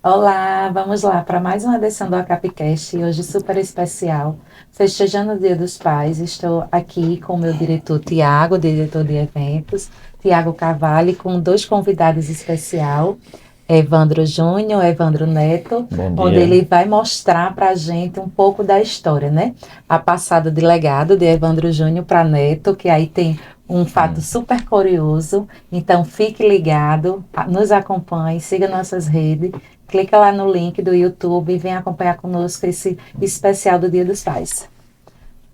Olá, vamos lá para mais uma edição do Acapcast, hoje super especial. Festejando o Dia dos Pais, estou aqui com o meu diretor Tiago, diretor de eventos, Tiago Cavalli, com dois convidados especiais, Evandro Júnior, Evandro Neto, Bom onde dia. ele vai mostrar para a gente um pouco da história, né? A passada de legado de Evandro Júnior para Neto, que aí tem um fato Hum. super curioso. Então fique ligado, nos acompanhe, siga nossas redes. Clica lá no link do YouTube e vem acompanhar conosco esse especial do Dia dos Pais.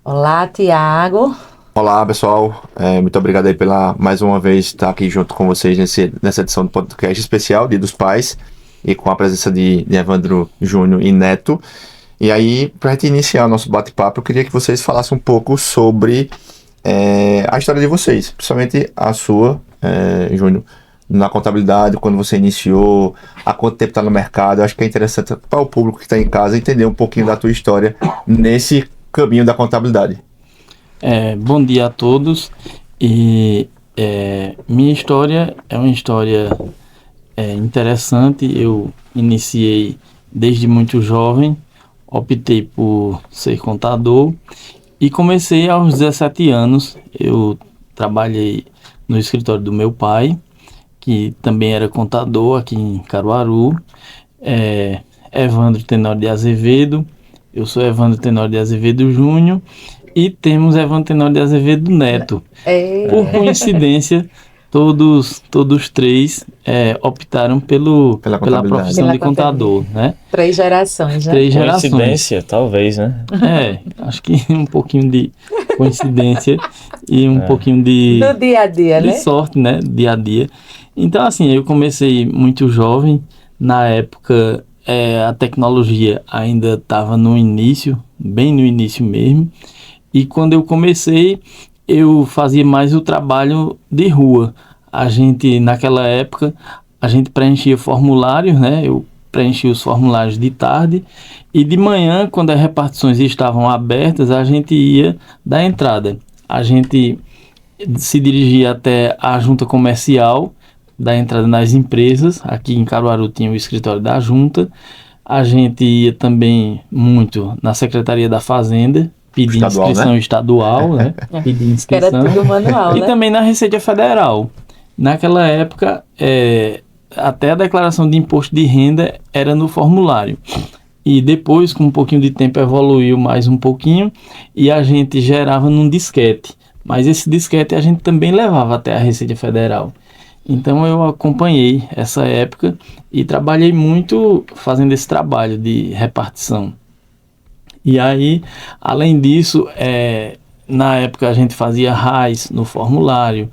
Olá, Tiago. Olá, pessoal. Muito obrigado aí pela mais uma vez estar aqui junto com vocês nessa edição do podcast especial Dia dos Pais e com a presença de Evandro Júnior e Neto. E aí, para a gente iniciar o nosso bate-papo, eu queria que vocês falassem um pouco sobre a história de vocês, principalmente a sua, Júnior, na contabilidade, quando você iniciou, há quanto tempo está no mercado. Eu acho que é interessante para o público que está em casa entender um pouquinho da tua história nesse caminho da contabilidade. Bom dia a todos. Minha história é uma história interessante. Eu iniciei desde muito jovem, optei por ser contador e comecei aos 17 anos. Eu trabalhei no escritório do meu pai, que também era contador aqui em Caruaru. Evandro Tenório de Azevedo. Eu sou Evandro Tenório de Azevedo Júnior e temos Evandro Tenório de Azevedo Neto. Por coincidência, todos três optaram pela profissão de contador, né? Três gerações, né? Três gerações. Coincidência, talvez, né? Acho que um pouquinho de coincidência e um pouquinho Do dia a dia, de né? sorte, né? Dia a dia. Então, assim, eu comecei muito jovem. Na época, a tecnologia ainda estava no início, bem no início mesmo. E quando eu comecei, eu fazia mais o trabalho de rua. Naquela época, a gente preenchia formulários, né? Eu preenchia os formulários de tarde e de manhã, quando as repartições estavam abertas, a gente ia dar entrada. A gente se dirigia até a junta comercial, dar entrada nas empresas. Aqui em Caruaru tinha o escritório da junta. A gente ia também muito na Secretaria da Fazenda, pedir Estadual, inscrição né? estadual, né? Pedir Que era inscrição. tudo manual, E né? também na Receita Federal. Naquela época, até a declaração de imposto de renda era no formulário. E depois, com um pouquinho de tempo, evoluiu mais um pouquinho e a gente gerava num disquete. Mas esse disquete a gente também levava até a Receita Federal. Então eu acompanhei essa época e trabalhei muito fazendo esse trabalho de repartição. E aí, além disso, na época a gente fazia RAIs no formulário.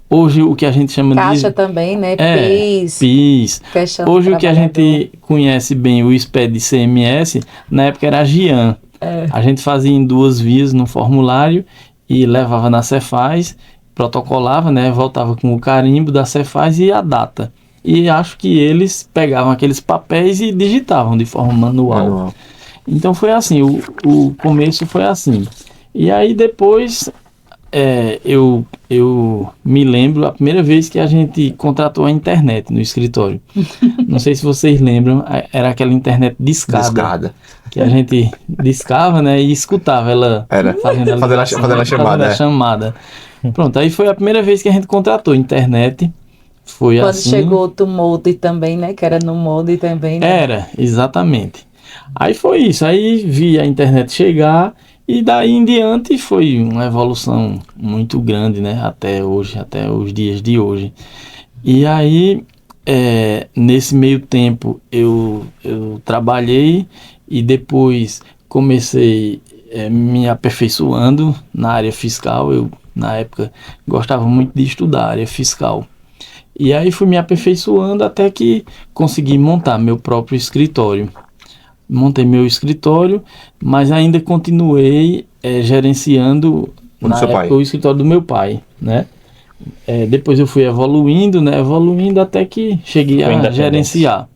Hoje o que a gente chama Caixa de... também, né? PIS. Questão do Hoje o que a trabalhador. gente conhece bem, o SPED CMS, na época era a GIAN. A gente fazia em 2 vias no formulário e levava na Cefaz, protocolava, né? Voltava com o carimbo da Cefaz e a data. E acho que eles pegavam aqueles papéis e digitavam de forma manual. Então foi assim, o começo foi assim. E aí depois eu me lembro a primeira vez que a gente contratou a internet no escritório. Não sei se vocês lembram, era aquela internet discada. Que a gente discava, né, e escutava ela fazendo a chamada. Pronto, aí foi a primeira vez que a gente contratou internet. Foi Quando assim. chegou o molde também, né? Que era no molde também, né? Era, exatamente. Aí foi isso, aí vi a internet chegar e daí em diante foi uma evolução muito grande, né? Até hoje, até os dias de hoje. E aí, nesse meio tempo, eu trabalhei e depois comecei me aperfeiçoando na área fiscal. Eu, na época, gostava muito de estudar a área fiscal. E aí fui me aperfeiçoando até que consegui montar meu próprio escritório. Montei meu escritório, mas ainda continuei gerenciando na época o escritório do meu pai, né? Depois eu fui evoluindo, né? Evoluindo até que cheguei a gerenciar.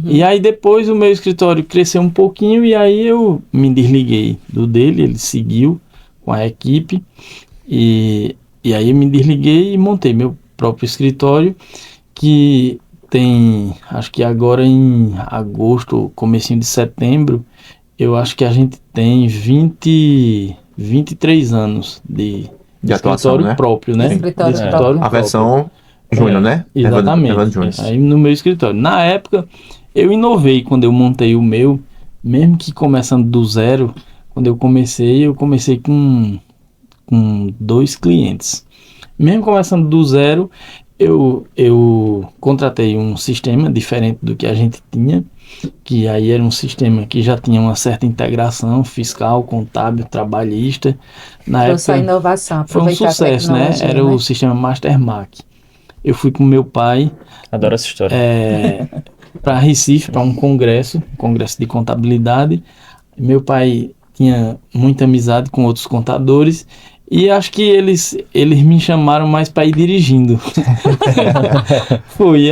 E aí depois o meu escritório cresceu um pouquinho e aí eu me desliguei do dele, ele seguiu com a equipe e aí eu me desliguei e montei meu próprio escritório, que tem, acho que agora em agosto, comecinho de setembro, eu acho que a gente tem 23 anos de atuação, escritório né? próprio, né? Sim. Escritório De próprio. A versão Júnior, né? Exatamente. Evandro Júnior. Aí no meu escritório. Na época, eu inovei quando eu montei o meu, mesmo que começando do zero, quando eu comecei com 2 clientes. Mesmo começando do zero, eu contratei um sistema diferente do que a gente tinha, que aí era um sistema que já tinha uma certa integração fiscal, contábil, trabalhista. Na Trouxe a época inovação, foi um aproveitar a sucesso, né? tecnologia, Era o sistema Mastermac. Eu fui com meu pai Adoro essa história. para Recife, para um congresso de contabilidade. Meu pai tinha muita amizade com outros contadores e acho que eles me chamaram mais para ir dirigindo.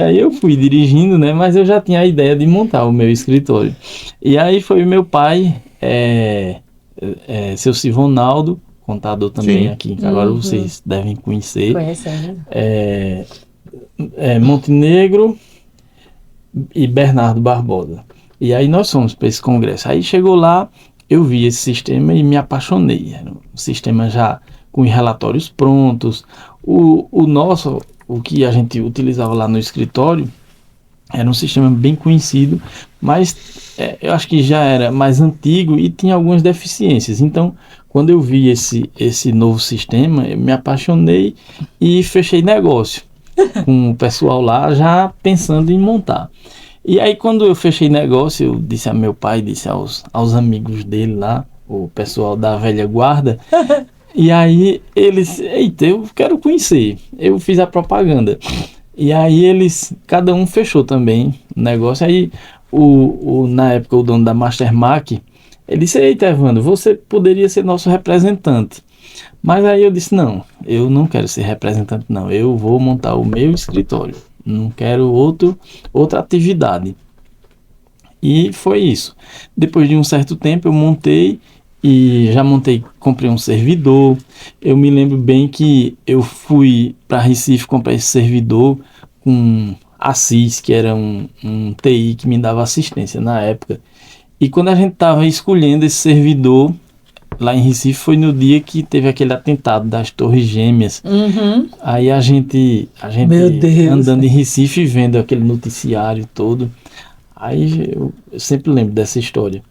Aí eu fui dirigindo, né? Mas eu já tinha a ideia de montar o meu escritório. E aí foi o meu pai, seu Sivonaldo, contador também Sim. aqui, que agora vocês devem conhecer. Conhecendo. Montenegro e Bernardo Barbosa. E aí nós fomos para esse congresso. Aí chegou lá, eu vi esse sistema e me apaixonei. Era um sistema já com os relatórios prontos. O que a gente utilizava lá no escritório, era um sistema bem conhecido, mas eu acho que já era mais antigo e tinha algumas deficiências. Então, quando eu vi esse novo sistema, eu me apaixonei e fechei negócio com o pessoal lá, já pensando em montar. E aí, quando eu fechei negócio, eu disse a meu pai, disse aos amigos dele lá, o pessoal da velha guarda, e aí eles, eita, eu quero conhecer. Eu fiz a propaganda. E aí cada um fechou também o negócio. Aí, na época, o dono da Mastermac, ele disse, eita, Evandro, você poderia ser nosso representante. Mas aí eu disse, não, eu não quero ser representante, não. Eu vou montar o meu escritório. Não quero outra atividade. E foi isso. Depois de um certo tempo, eu montei e comprei um servidor. Eu me lembro bem que eu fui para Recife comprar esse servidor com a CIS, que era um TI que me dava assistência na época. E quando a gente estava escolhendo esse servidor, lá em Recife, foi no dia que teve aquele atentado das Torres Gêmeas. Uhum. Aí a gente Meu Deus. andando em Recife, vendo aquele noticiário todo. Aí eu sempre lembro dessa história.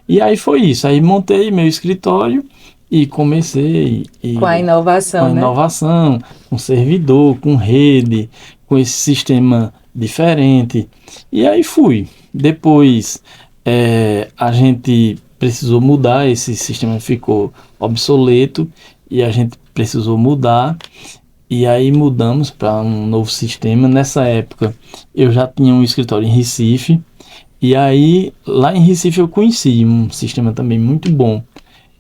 E aí foi isso. Aí montei meu escritório e comecei. Com a inovação, né? Inovação, com servidor, com rede, com esse sistema diferente. E aí fui. Depois a gente precisou mudar, esse sistema ficou obsoleto e a gente precisou mudar. E aí mudamos para um novo sistema. Nessa época eu já tinha um escritório em Recife. E aí lá em Recife eu conheci um sistema também muito bom.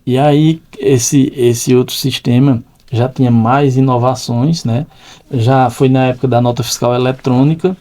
E aí esse outro sistema já tinha mais inovações, né? Já foi na época da nota fiscal eletrônica.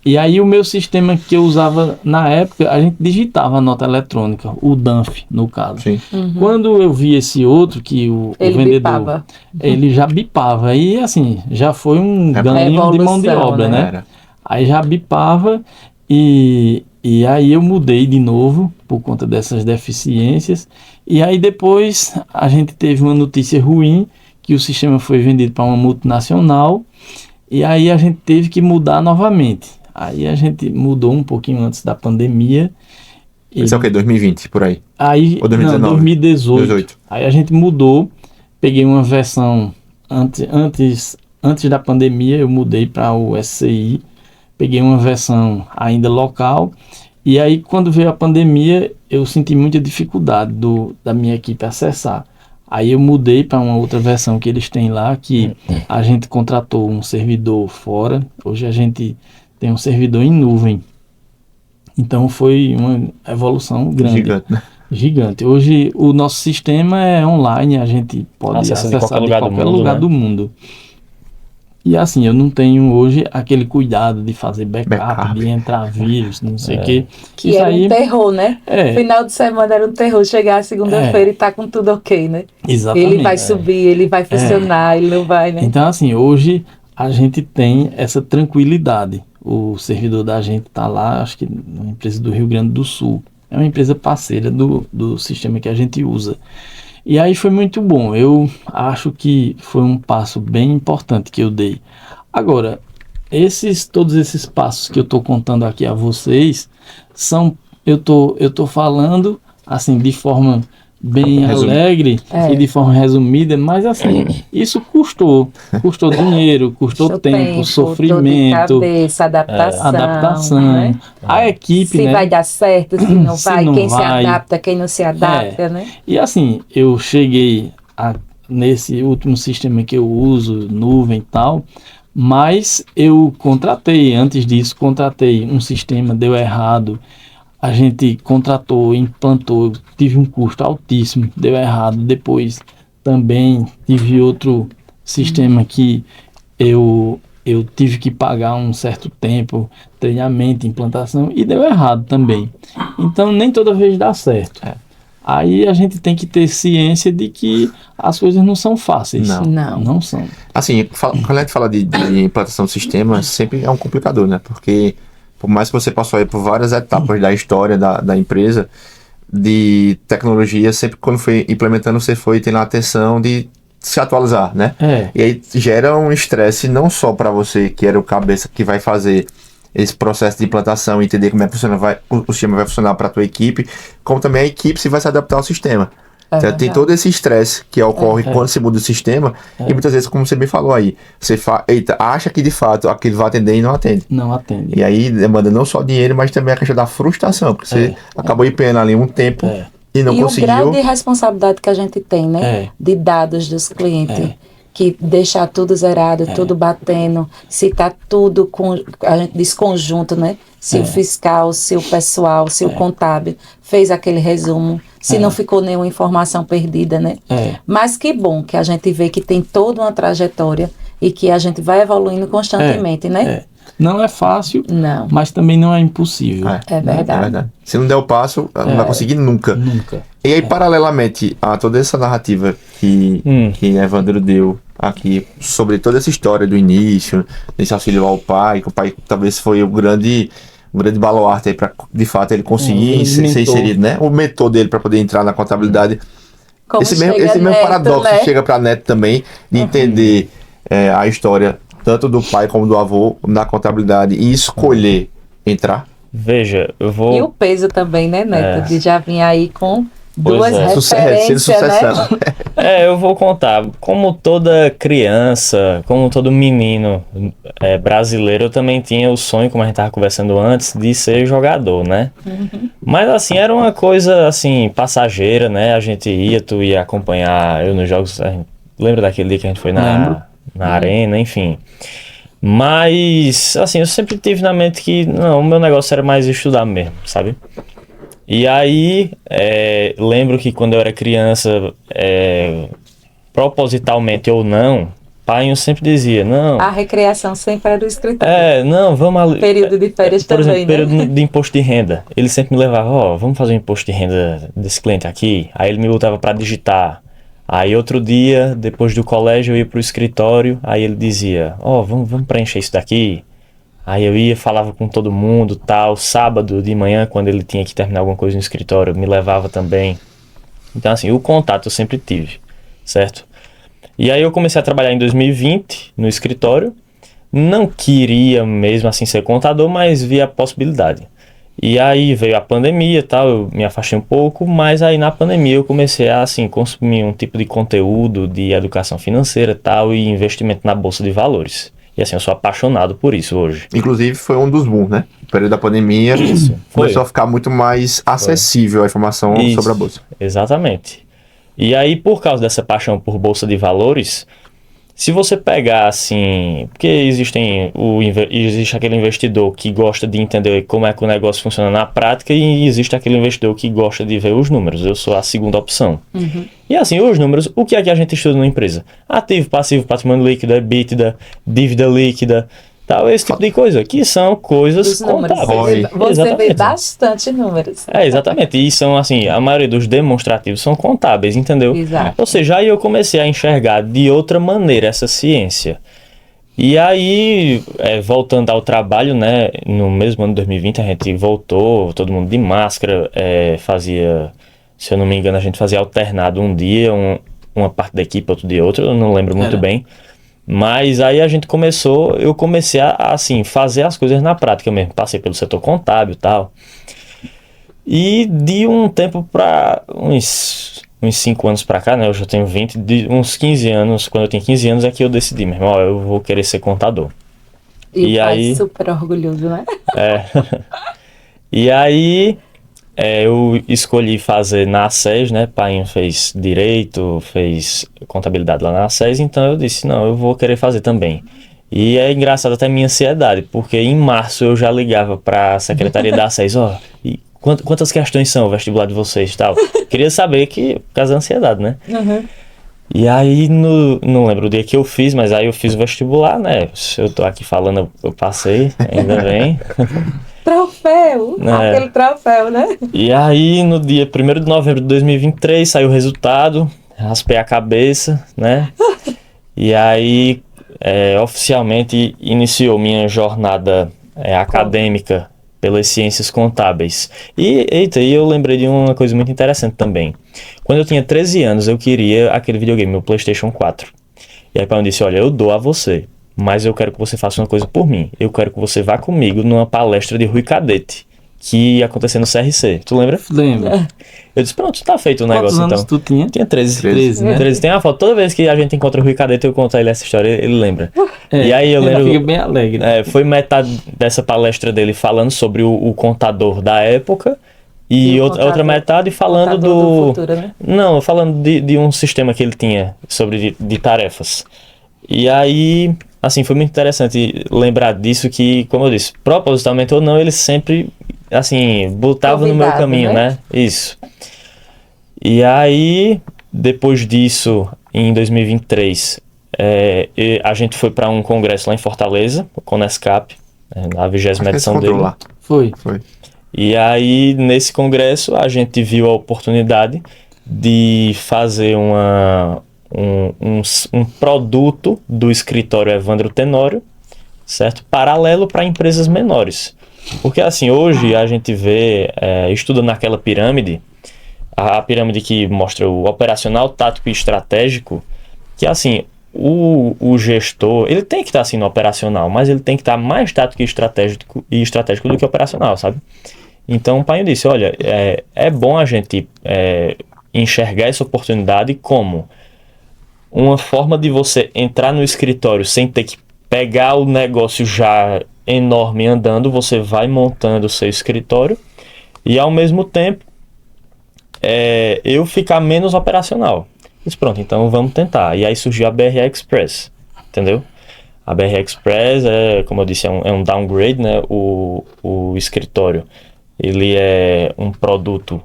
E aí o meu sistema que eu usava na época, a gente digitava a nota eletrônica, o DANF no caso. Sim. Uhum. Quando eu vi esse outro, que o vendedor, bipava. ele já bipava. E assim, já foi um ganho de mão de obra, né? Era. Aí já bipava e aí eu mudei de novo por conta dessas deficiências. E aí depois a gente teve uma notícia ruim, que o sistema foi vendido para uma multinacional. E aí a gente teve que mudar novamente. Aí a gente mudou um pouquinho antes da pandemia. Isso é o quê? 2020, por aí? Aí, Ou 2019? não, 2018. 18. Aí a gente mudou, peguei uma versão antes da pandemia, eu mudei para o SCI, peguei uma versão ainda local. E aí quando veio a pandemia, eu senti muita dificuldade da minha equipe acessar. Aí eu mudei para uma outra versão que eles têm lá, que a gente contratou um servidor fora. Hoje a gente tem um servidor em nuvem. Então foi uma evolução grande. Gigante, né? Gigante. Hoje o nosso sistema é online, a gente pode acessar de qualquer lugar do mundo. E assim, eu não tenho hoje aquele cuidado de fazer backup. De entrar vírus, não sei o quê. Que isso era aí um terror, né? Final de semana era um terror. Chegar a segunda-feira e tá com tudo ok, né? Exatamente. Ele vai subir, ele vai funcionar, ele não vai, né? Então assim, hoje a gente tem essa tranquilidade. o servidor da gente está lá, acho que na empresa do Rio Grande do Sul. É uma empresa parceira do sistema que a gente usa. E aí foi muito bom. Eu acho que foi um passo bem importante que eu dei. Agora, todos esses passos que eu estou contando aqui a vocês, eu tô falando assim de forma bem alegre e de forma resumida, mas assim, isso custou dinheiro, custou tempo, sofrimento, dor de cabeça, adaptação, né? A equipe, se né? vai dar certo, se não Se vai, não quem se vai. adapta, quem não se adapta, né? E assim, eu cheguei nesse último sistema que eu uso, nuvem e tal, mas antes disso, contratei um sistema, deu errado. A gente contratou, implantou, tive um custo altíssimo, deu errado. Depois também tive outro sistema que eu tive que pagar um certo tempo, treinamento, implantação, e deu errado também. Então nem toda vez dá certo. Aí a gente tem que ter ciência de que as coisas não são fáceis. Não são. Assim, quando a gente fala de implantação de sistema, sempre é um complicador, né? Porque por mais que você passou aí por várias etapas da história da empresa, de tecnologia, sempre quando foi implementando, você foi tendo a atenção de se atualizar, né? E aí gera um estresse não só para você, que era o cabeça que vai fazer esse processo de implantação, entender como é que o sistema vai funcionar para a tua equipe, como também a equipe se vai se adaptar ao sistema. Então, tem todo esse estresse que ocorre quando se muda o sistema, e muitas vezes, como você bem falou aí, você acha que de fato aquilo vai atender e não atende. Não atende. E aí demanda não só dinheiro, mas também a questão da frustração, porque você acabou empenhando ali um tempo e não conseguiu. E o grau de responsabilidade que a gente tem, né? De dados dos clientes. Que deixar tudo zerado, tudo batendo, se tá tudo a gente diz conjunto, né? Se o fiscal, se o pessoal, se o contábil fez aquele resumo, se não ficou nenhuma informação perdida, né? Mas que bom que a gente vê que tem toda uma trajetória e que a gente vai evoluindo constantemente, né? Não é fácil, mas também não é impossível. É verdade. Se não der o passo, não vai conseguir nunca. E aí, paralelamente a toda essa narrativa que Evandro deu aqui sobre toda essa história do início, desse auxílio ao pai, que o pai talvez foi um grande baluarte aí para, de fato, ele conseguir ser inserido, né? O mentor dele para poder entrar na contabilidade. Esse mesmo paradoxo chega para Neto também, de entender a história tanto do pai como do avô na contabilidade e escolher entrar. Veja, eu vou... E o peso também, né, Neto? De já vir aí com duas referências, né? Eu vou contar. Como toda criança, como todo menino brasileiro, eu também tinha o sonho, como a gente estava conversando antes, de ser jogador, né? Mas assim, era uma coisa assim, passageira, né? A gente tu ia acompanhar eu nos jogos. Lembra daquele dia que a gente foi na arena, enfim. Mas, assim, eu sempre tive na mente que, não, o meu negócio era mais estudar mesmo, sabe? E aí, lembro que quando eu era criança, propositalmente ou não, pai sempre dizia, não... A recreação sempre era do escritório. Não, vamos ali... Período de férias por também, exemplo, período de imposto de renda. Ele sempre me levava, vamos fazer um imposto de renda desse cliente aqui. Aí ele me botava para digitar. Aí outro dia, depois do colégio, eu ia pro escritório, aí ele dizia, vamos preencher isso daqui. Aí eu ia, falava com todo mundo, tal. Sábado de manhã, quando ele tinha que terminar alguma coisa no escritório, me levava também. Então assim, o contato eu sempre tive, certo? E aí eu comecei a trabalhar em 2020 no escritório. Não queria mesmo assim ser contador, mas via a possibilidade. E aí veio a pandemia e tal, eu me afastei um pouco, mas aí na pandemia eu comecei a assim, consumir um tipo de conteúdo de educação financeira e tal, e investimento na bolsa de valores. E assim, eu sou apaixonado por isso hoje. Inclusive foi um dos booms, né? No período da pandemia, começou a ficar muito mais acessível a informação sobre a bolsa. Exatamente. E aí, por causa dessa paixão por bolsa de valores, se você pegar assim, porque existe aquele investidor que gosta de entender como é que o negócio funciona na prática e existe aquele investidor que gosta de ver os números. Eu sou a segunda opção. E assim, os números, o que é que a gente estuda na empresa? Ativo, passivo, patrimônio líquido, EBITDA, dívida líquida, tal, esse tipo de coisa, que são coisas contábeis. Você vê bastante números. Exatamente, e são assim, a maioria dos demonstrativos são contábeis, entendeu? Exato. Ou seja, aí eu comecei a enxergar de outra maneira essa ciência. E aí, voltando ao trabalho, né, no mesmo ano de 2020 a gente voltou, todo mundo de máscara, fazia, se eu não me engano, a gente fazia alternado um dia, uma parte da equipe, outro dia outra, eu não lembro muito bem. Mas aí eu comecei a, assim, fazer as coisas na prática mesmo, passei pelo setor contábil e tal. E de um tempo para uns 5 anos pra cá, né? Eu já tenho 20, de uns 15 anos, quando eu tinha 15 anos é que eu decidi, meu irmão, ó, eu vou querer ser contador. E E pai aí- super orgulhoso, né? E aí eu escolhi fazer na ACES, né? Pai fez direito, fez contabilidade lá na ACES, então eu disse, não, eu vou querer fazer também. E é engraçado até a minha ansiedade, porque em março eu já ligava pra secretaria da ACES, ó, e quantas questões são o vestibular de vocês e tal? Queria saber que, por causa da ansiedade, né? Uhum. E aí, não lembro o dia que eu fiz, mas aí eu fiz o vestibular, né? Se eu tô aqui falando, eu passei, ainda bem. Troféu! Aquele troféu, né? E aí, no dia 1º de novembro de 2023, saiu o resultado, raspei a cabeça, né? E aí, oficialmente, iniciou minha jornada acadêmica pelas ciências contábeis. E eu lembrei de uma coisa muito interessante também. Quando eu tinha 13 anos, eu queria aquele videogame, meu PlayStation 4. E aí, o pai me disse, olha, eu dou a você, mas eu quero que você faça uma coisa por mim. Eu quero que você vá comigo numa palestra de Rui Cadete, que ia acontecer no CRC. Tu lembra? Lembra? Eu disse, pronto, tá feito o Quantos negócio anos então. tu tinha? Tinha 13. 13, né? 13. Tem uma foto. Toda vez que a gente encontra o Rui Cadete, eu conto a ele essa história, ele lembra. E aí eu ele lembro... fica bem alegre. foi metade dessa palestra dele falando sobre o contador da época e o outra contador- metade falando contador do futuro, né? Não, falando de um sistema que ele tinha sobre de tarefas. E aí, assim, foi muito interessante lembrar disso que, como eu disse, propositalmente ou não, ele sempre, assim, botava no meu Convidado, caminho, né? né? Isso. E aí, depois disso, em 2023, a gente foi para um congresso lá em Fortaleza, o Conescap, na 20ª Acho que esse edição encontrou dele. lá. Foi. Foi. E aí, nesse congresso, a gente viu a oportunidade de fazer um produto do escritório Evandro Tenório, certo? Paralelo para empresas menores. Porque assim, hoje a gente vê, estuda naquela pirâmide, a pirâmide que mostra o operacional, tático e estratégico, que assim, o gestor, ele tem que estar assim no operacional, mas ele tem que estar mais tático e estratégico do que operacional, sabe? Então o pai disse, olha, é bom a gente enxergar essa oportunidade como uma forma de você entrar no escritório sem ter que pegar o negócio já enorme andando, você vai montando o seu escritório e ao mesmo tempo eu ficar menos operacional. Disse, pronto, então vamos tentar. E aí surgiu a BR Express, entendeu? A BR Express como eu disse, é um downgrade, né? O escritório, ele é um produto,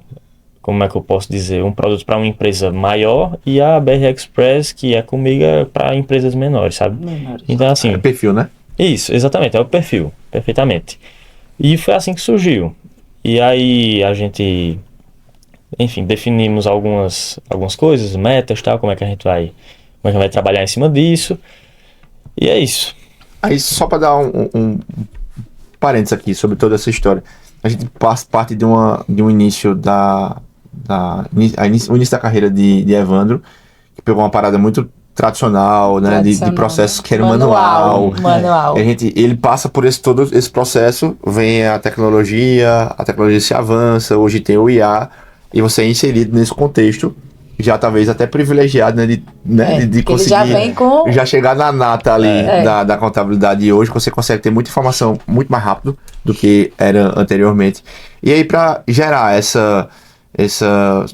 como é que eu posso dizer? Um produto para uma empresa maior e a BR Express, que é comigo, é para empresas menores, sabe? Menores. Então, assim, É perfil, né? isso, exatamente, é o perfil, perfeitamente. E foi assim que surgiu. E aí a gente, enfim, definimos algumas coisas, metas, tal, como é que a gente vai trabalhar em cima disso. E é isso. Aí, só para dar um parênteses aqui sobre toda essa história. A gente parte de um início o início da carreira de Evandro, que pegou uma parada muito tradicional, né? De Tradicional, processo né? que era manual. Manual. Ele passa por todo esse processo, vem a tecnologia se avança, hoje tem o IA, e você é inserido nesse contexto, já talvez até privilegiado, né? De porque ele já conseguir vem com... já chegar na nata ali da contabilidade, e hoje você consegue ter muita informação muito mais rápido do que era anteriormente. E aí, para gerar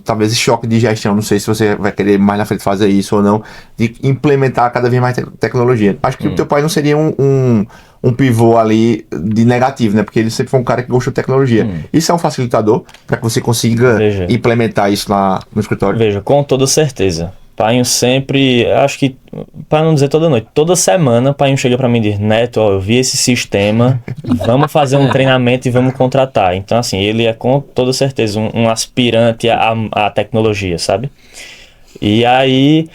talvez esse choque de gestão, não sei se você vai querer mais na frente fazer isso ou não, de implementar cada vez mais tecnologia. Acho que o teu pai não seria um pivô ali de negativo, né? Porque ele sempre foi um cara que gostou de tecnologia. Isso é um facilitador para que você consiga Veja. implementar isso lá no escritório? Veja, com toda certeza. Painho sempre, acho que, para não dizer toda noite, toda semana, Painho chega para mim e diz, Neto, ó, eu vi esse sistema, vamos fazer um treinamento e vamos contratar. Então, assim, ele é com toda certeza um aspirante à tecnologia, sabe? E aí,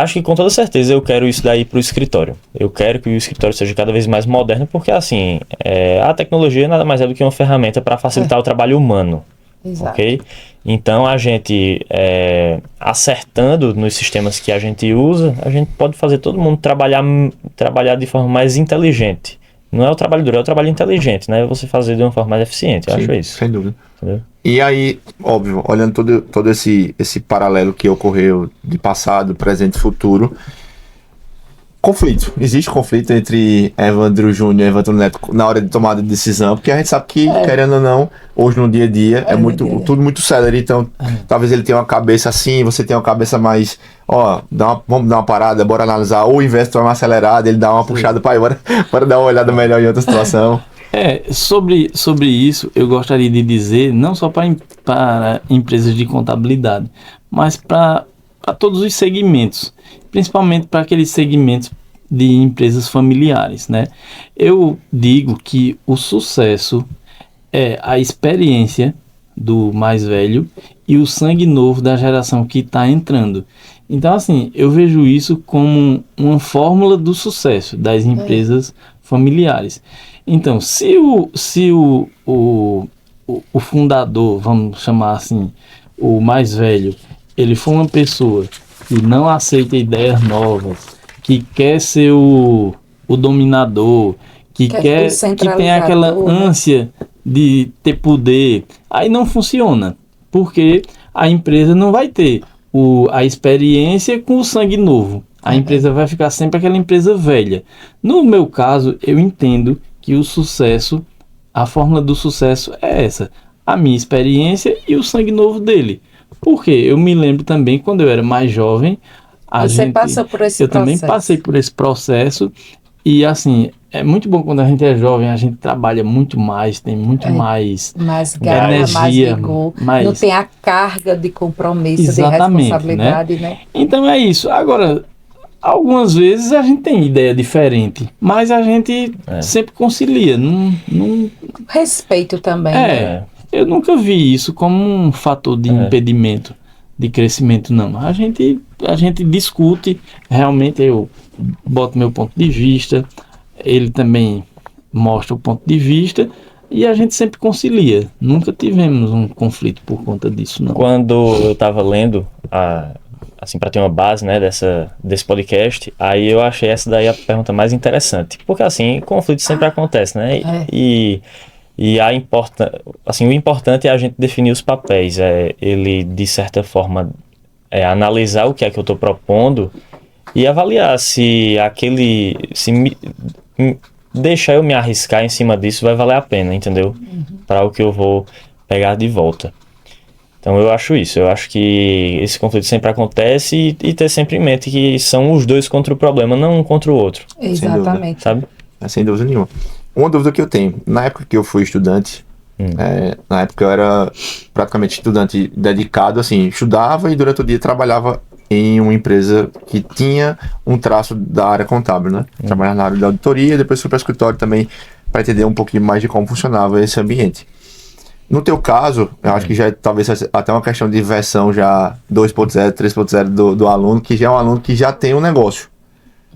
Acho que com toda certeza eu quero isso daí para o escritório. Eu quero que o escritório seja cada vez mais moderno, porque assim, a tecnologia nada mais é do que uma ferramenta para facilitar o trabalho humano. Exato. Ok? Então a gente acertando nos sistemas que a gente usa, a gente pode fazer todo mundo trabalhar de forma mais inteligente. Não é o trabalho duro, é o trabalho inteligente, né? Você fazer de uma forma mais eficiente, eu Sim, acho isso. sem dúvida. Entendeu? E aí, óbvio, olhando todo esse paralelo que ocorreu de passado, presente e futuro, conflito. Existe conflito entre Evandro Júnior e Evandro Neto na hora de tomada de decisão, porque a gente sabe que, querendo ou não, hoje no dia a dia tudo muito célere, então talvez ele tenha uma cabeça assim, você tenha uma cabeça mais, vamos dar uma parada, bora analisar, ou o inverso, uma acelerada, ele dá uma puxada, pai, bora dar uma olhada melhor em outra situação. Sobre isso, eu gostaria de dizer, não só para empresas de contabilidade, mas para todos os segmentos, principalmente para aqueles segmentos de empresas familiares, né? Eu digo que o sucesso é a experiência do mais velho e o sangue novo da geração que está entrando. Então, assim, eu vejo isso como uma fórmula do sucesso das empresas familiares. Então, se o fundador, vamos chamar assim, o mais velho, ele for uma pessoa que não aceita ideias novas, que quer ser o dominador, que tem aquela ânsia de ter poder, aí não funciona, porque a empresa não vai ter a experiência com o sangue novo. A empresa vai ficar sempre aquela empresa velha. No meu caso, eu entendo que o sucesso, a fórmula do sucesso é essa: a minha experiência e o sangue novo dele. Porque eu me lembro também, quando eu era mais jovem, passou por esse eu também passei por esse processo. E assim, é muito bom quando a gente é jovem, a gente trabalha muito mais, tem muito mais garra, energia, mais vigor, não tem a carga de compromisso, de responsabilidade, né? Então é isso. Agora, algumas vezes a gente tem ideia diferente, mas a gente sempre concilia. Respeito também. Né? Eu nunca vi isso como um fator de impedimento de crescimento, não. A gente discute, realmente eu boto meu ponto de vista, ele também mostra o ponto de vista e a gente sempre concilia. Nunca tivemos um conflito por conta disso, não. Quando eu estava lendo, assim, para ter uma base, né, desse podcast, aí eu achei essa daí a pergunta mais interessante. Porque, assim, conflito sempre acontece, né? E o importante é a gente definir os papéis. Ele, de certa forma, analisar o que é que eu estou propondo e avaliar se deixar eu me arriscar em cima disso vai valer a pena, entendeu? Para o que eu vou pegar de volta. Então eu acho isso, eu acho que esse conflito sempre acontece e ter sempre em mente que são os dois contra o problema, não um contra o outro. Exatamente. Sabe? Sem dúvida nenhuma. Uma dúvida que eu tenho, na época que eu fui estudante, na época eu era praticamente estudante dedicado, assim, estudava e durante o dia trabalhava em uma empresa que tinha um traço da área contábil, né? Trabalhava na área da auditoria, depois fui para o escritório também para entender um pouquinho mais de como funcionava esse ambiente. No teu caso, eu acho que já talvez até uma questão de versão já 2.0, 3.0 do aluno, que já é um aluno que já tem um negócio,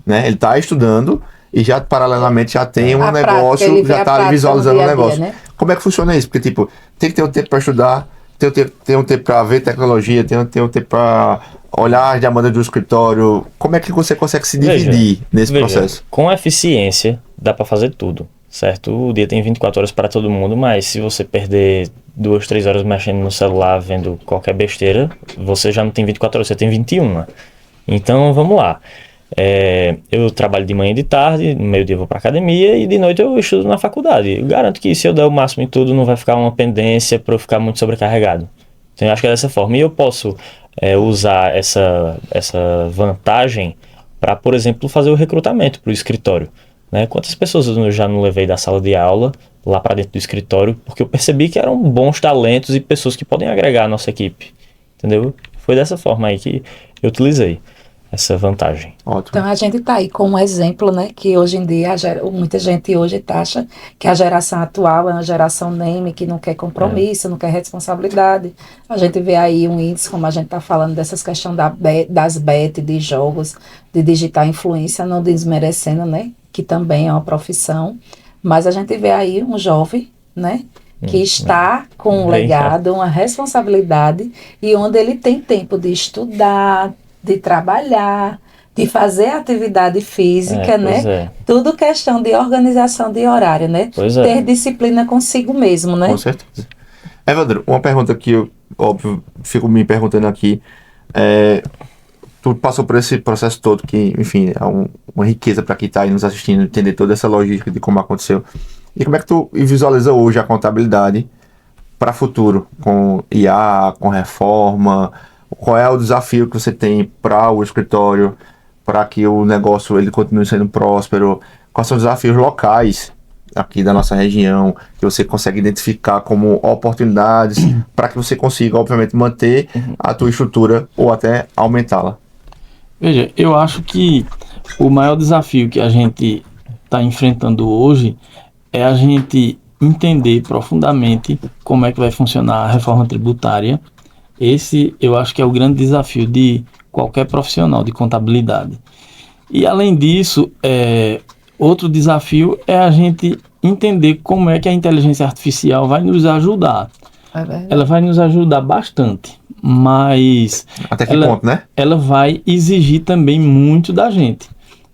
né? Ele está estudando e já paralelamente já tem um negócio, já está visualizando o negócio. Né? Como é que funciona isso? Porque, tipo, tem que ter um tempo para estudar, tem um tempo para ver tecnologia, tem um tempo para olhar as demandas do escritório. Como é que você consegue se dividir nesse processo? Com eficiência, dá para fazer tudo, certo? O dia tem 24 horas para todo mundo, mas se você perder 2, 3 horas mexendo no celular, vendo qualquer besteira, você já não tem 24 horas, você tem 21, né? Então, vamos lá. Eu trabalho de manhã e de tarde, no meio-dia eu vou para academia e de noite eu estudo na faculdade. Eu garanto que se eu der o máximo em tudo, não vai ficar uma pendência para eu ficar muito sobrecarregado. Então eu acho que é dessa forma. E eu posso usar essa vantagem para, por exemplo, fazer o recrutamento para o escritório. Né? Quantas pessoas eu já não levei da sala de aula lá para dentro do escritório, porque eu percebi que eram bons talentos e pessoas que podem agregar a nossa equipe. Entendeu? Foi dessa forma aí que eu utilizei. essa vantagem. Ótimo. Então a gente está aí com um exemplo, né, que hoje em dia muita gente hoje acha que a geração atual é uma geração NEM, que não quer compromisso, não quer responsabilidade. A gente vê aí um índice, como a gente está falando, dessas questões das bet, de jogos, de digital influência, não desmerecendo, né, que também é uma profissão, mas a gente vê aí um jovem, né, que está com um legado, uma responsabilidade, e onde ele tem tempo de estudar, de trabalhar, de fazer atividade física, né? Tudo questão de organização de horário, né? Ter disciplina consigo mesmo, né? Com certeza. Evandro, uma pergunta que eu, óbvio, fico me perguntando aqui. Tu passou por esse processo todo que, enfim, é uma riqueza para quem está aí nos assistindo, entender toda essa logística de como aconteceu. E como é que tu visualiza hoje a contabilidade para o futuro? Com IA, com reforma? Qual é o desafio que você tem para o escritório, para que o negócio ele continue sendo próspero? Quais são os desafios locais aqui da nossa região que você consegue identificar como oportunidades para que você consiga, obviamente, manter a tua estrutura ou até aumentá-la? Veja, eu acho que o maior desafio que a gente está enfrentando hoje é a gente entender profundamente como é que vai funcionar a reforma tributária. Esse eu acho que é o grande desafio de qualquer profissional de contabilidade. E além disso, outro desafio é a gente entender como é que a inteligência artificial vai nos ajudar. Ela vai nos ajudar bastante, mas até que ponto, né? Ela vai exigir também muito da gente.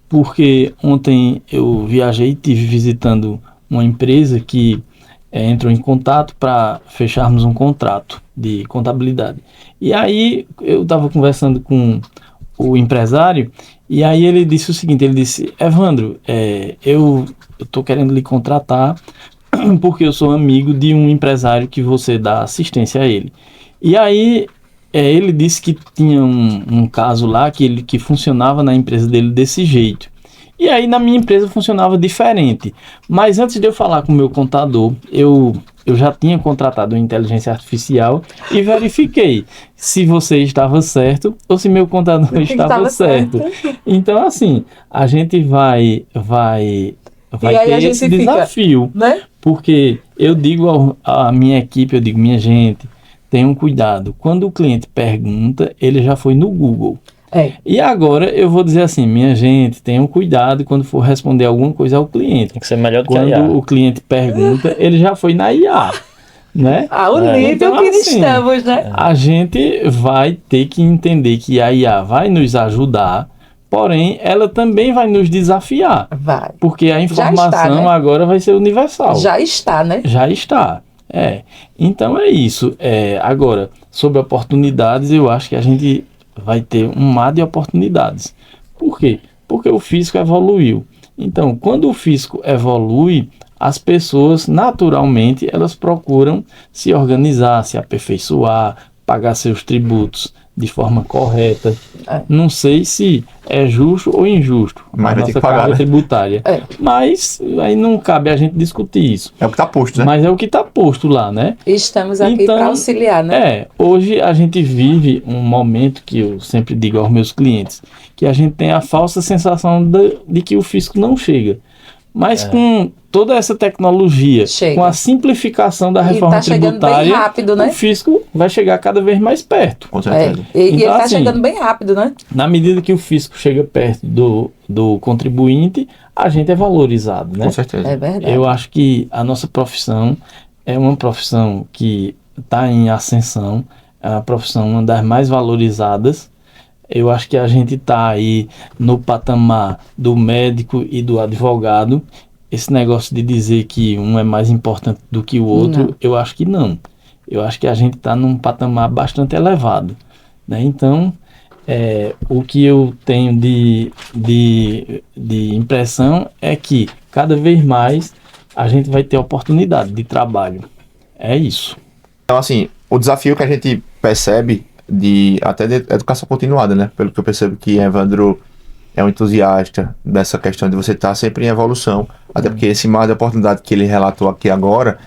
Porque ontem eu viajei e estive visitando uma empresa que entrou em contato para fecharmos um contrato de contabilidade. E aí eu estava conversando com o empresário e aí ele disse o seguinte, ele disse: Evandro, eu estou querendo lhe contratar porque eu sou amigo de um empresário que você dá assistência a ele. E aí ele disse que tinha um caso lá que funcionava na empresa dele desse jeito. E aí na minha empresa funcionava diferente. Mas antes de eu falar com o meu contador, eu já tinha contratado uma inteligência artificial e verifiquei se você estava certo ou se meu contador estava certo. Então assim, a gente vai ter esse desafio, né? Porque eu digo à minha equipe, eu digo, minha gente, tenham cuidado. Quando o cliente pergunta, ele já foi no Google. E agora eu vou dizer assim, minha gente, tenham cuidado quando for responder alguma coisa ao cliente. Tem que ser melhor do que a IA. Quando o cliente pergunta, ele já foi na IA, né? O nível então, que assim, estamos, né? A gente vai ter que entender que a IA vai nos ajudar, porém, ela também vai nos desafiar. Vai. Porque a informação está, né? Agora vai ser universal. Já está, né? Já está. Então é isso. Agora, sobre oportunidades, eu acho que a gente vai ter um mar de oportunidades. Por quê? Porque o físico evoluiu. Então, quando o físico evolui, as pessoas, naturalmente, elas procuram se organizar, se aperfeiçoar, pagar seus tributos de forma correta. Não sei se é justo ou injusto a nossa carga tributária. Mas aí não cabe a gente discutir isso. É o que está posto, né? Mas é o que está posto lá, né? Estamos aqui para auxiliar, né? Hoje a gente vive um momento que eu sempre digo aos meus clientes, que a gente tem a falsa sensação de que o fisco não chega. Mas com toda essa tecnologia, com a simplificação da reforma tributária, bem rápido, né? O fisco vai chegar cada vez mais perto. Com certeza. E ele está chegando bem rápido, né? Na medida que o fisco chega perto do contribuinte, a gente é valorizado, né? Com certeza. É verdade. Eu acho que a nossa profissão é uma profissão que está em ascensão, é uma profissão uma das mais valorizadas. Eu acho que a gente está aí no patamar do médico e do advogado. Esse negócio de dizer que um é mais importante do que o outro, eu acho que não. Eu acho que a gente está num patamar bastante elevado, né? Então, o que eu tenho de impressão é que cada vez mais a gente vai ter oportunidade de trabalho. É isso. Então, assim, o desafio que a gente percebe até de educação continuada, né? Pelo que eu percebo que Evandro é um entusiasta dessa questão de você estar sempre em evolução, até porque esse mar de oportunidade que ele relatou aqui agora,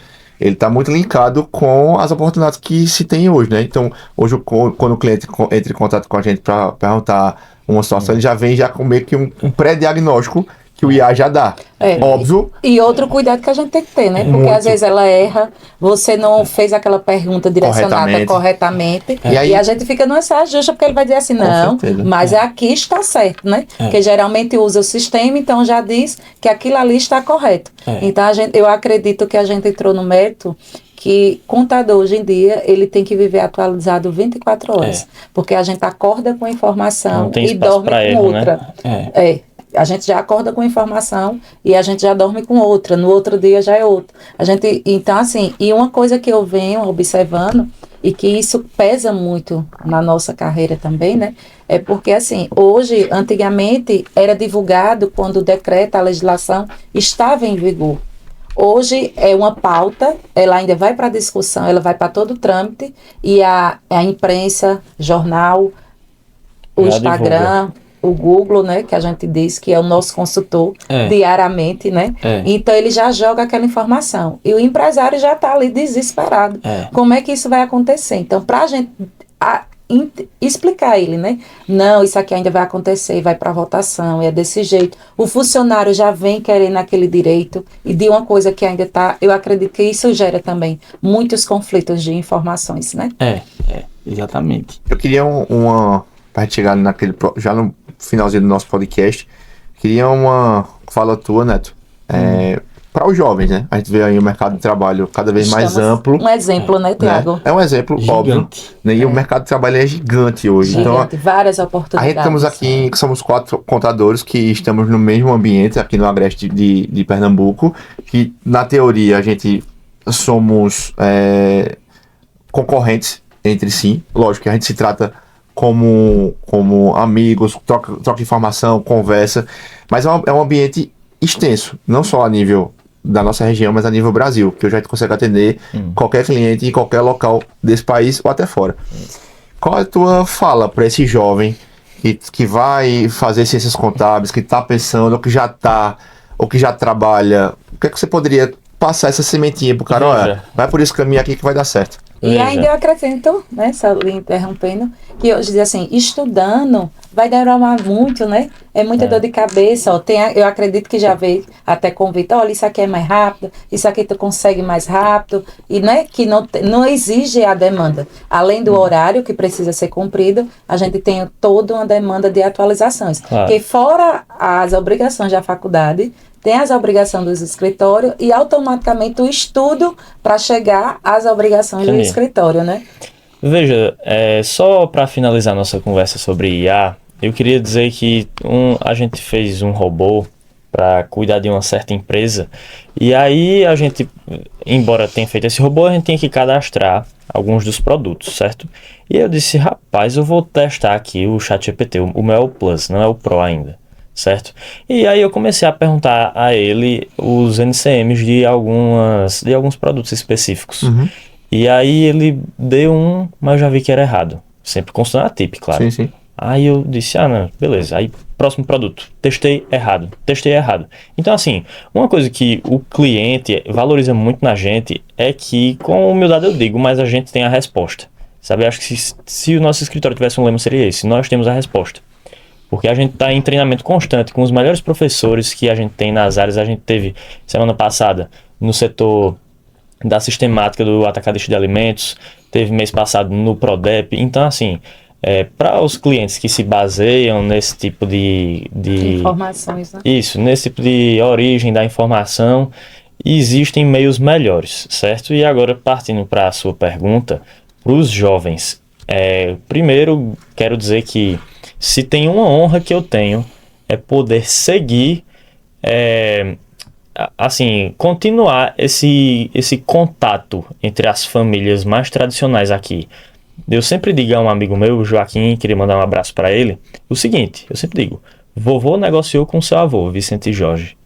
ele está muito linkado com as oportunidades que se tem hoje, né? Então, hoje, quando o cliente entra em contato com a gente para perguntar uma situação, ele já vem já com meio que um pré-diagnóstico que o IA já dá. Óbvio. E outro cuidado que a gente tem que ter, né? Porque Muito. às vezes ela erra, você não fez aquela pergunta direcionada corretamente E aí- e a gente fica numa saia justa porque ele vai dizer assim, não, certeza. mas aqui está certo, né? Porque geralmente usa o sistema, então já diz que aquilo ali está correto. Então eu acredito que a gente entrou no mérito que contador hoje em dia ele tem que viver atualizado 24 horas, porque a gente acorda com informação Não tem e espaço dorme pra com erro, né? outra. A gente já acorda com informação e a gente já dorme com outra, no outro dia já é outra. Então assim, e uma coisa que eu venho observando e que isso pesa muito na nossa carreira também, né? É porque assim, hoje, antigamente era divulgado quando o decreto, a legislação estava em vigor. Hoje é uma pauta, ela ainda vai para discussão, ela vai para todo o trâmite e a imprensa, jornal, o Já Instagram, o Google, né, que a gente diz que é o nosso consultor diariamente, né? Então ele já joga aquela informação e o empresário já está ali desesperado. Como é que isso vai acontecer? Então, para a gente explicar a ele, né? Não, isso aqui ainda vai acontecer, vai para votação, é desse jeito. O funcionário já vem querendo aquele direito e de uma coisa que ainda está, eu acredito que isso gera também muitos conflitos de informações, né? Exatamente. Eu queria pra gente chegar já no finalzinho do nosso podcast, queria uma fala tua, Neto, para os jovens, né? A gente vê aí o mercado de trabalho cada vez mais amplo. Um exemplo, né, Tiago? É um exemplo, Gigante. óbvio. Né? E o mercado de trabalho é gigante hoje. Gigante, Então, várias a oportunidades. gente estamos aqui, somos 4 contadores que estamos no mesmo ambiente aqui no Agreste de Pernambuco, que na teoria a gente somos concorrentes entre si. Lógico que a gente se trata como amigos, troca informação, conversa, mas é um ambiente extenso, não só a nível da nossa região, mas a nível Brasil, que hoje a gente consegue atender qualquer cliente em qualquer local desse país ou até fora. Qual é a tua fala para esse jovem que vai fazer ciências contábeis, que está pensando, ou que já trabalha? O que é que você poderia passar essa sementinha pro cara? Olha, vai por esse caminho aqui que vai dar certo. E ainda eu acrescento, né, só lhe interrompendo, que hoje diz assim, estudando vai demorar muito, né? É muita dor de cabeça, ó. Eu acredito que já veio até convite, olha, isso aqui é mais rápido, isso aqui tu consegue mais rápido, e né, que não exige a demanda. Além do horário que precisa ser cumprido, a gente tem toda uma demanda de atualizações. Porque fora as obrigações da faculdade, tem as obrigações dos escritórios e automaticamente o estudo para chegar às obrigações do escritório, né? Veja, só para finalizar nossa conversa sobre IA, eu queria dizer que a gente fez um robô para cuidar de uma certa empresa e aí a gente, embora tenha feito esse robô, a gente tinha que cadastrar alguns dos produtos, certo? E eu disse, rapaz, eu vou testar aqui o ChatGPT, o meu é o Plus, não é o Pro ainda. Certo? E aí eu comecei a perguntar a ele os NCMs de alguns produtos específicos. E aí ele deu mas eu já vi que era errado. Sempre consultando a tip, claro. Sim, sim. Aí eu disse, não, beleza. Aí, próximo produto. Testei errado. Então, assim, uma coisa que o cliente valoriza muito na gente é que, com humildade eu digo, mas a gente tem a resposta. Sabe? Eu acho que se o nosso escritório tivesse um lema, seria esse. Nós temos a resposta. Porque a gente está em treinamento constante com os melhores professores que a gente tem nas áreas. A gente teve semana passada no setor da sistemática do atacadista de alimentos, teve mês passado no Prodep. Então, assim, para os clientes que se baseiam nesse tipo de informações, né? Isso, nesse tipo de origem da informação, existem meios melhores, certo? E agora, partindo para a sua pergunta, para os jovens, primeiro quero dizer que se tem uma honra que eu tenho é poder seguir, assim, continuar esse contato entre as famílias mais tradicionais aqui. Eu sempre digo a um amigo meu, o Joaquim, queria mandar um abraço para ele, o seguinte, eu sempre digo, vovô negociou com seu avô, Vicente e Jorge.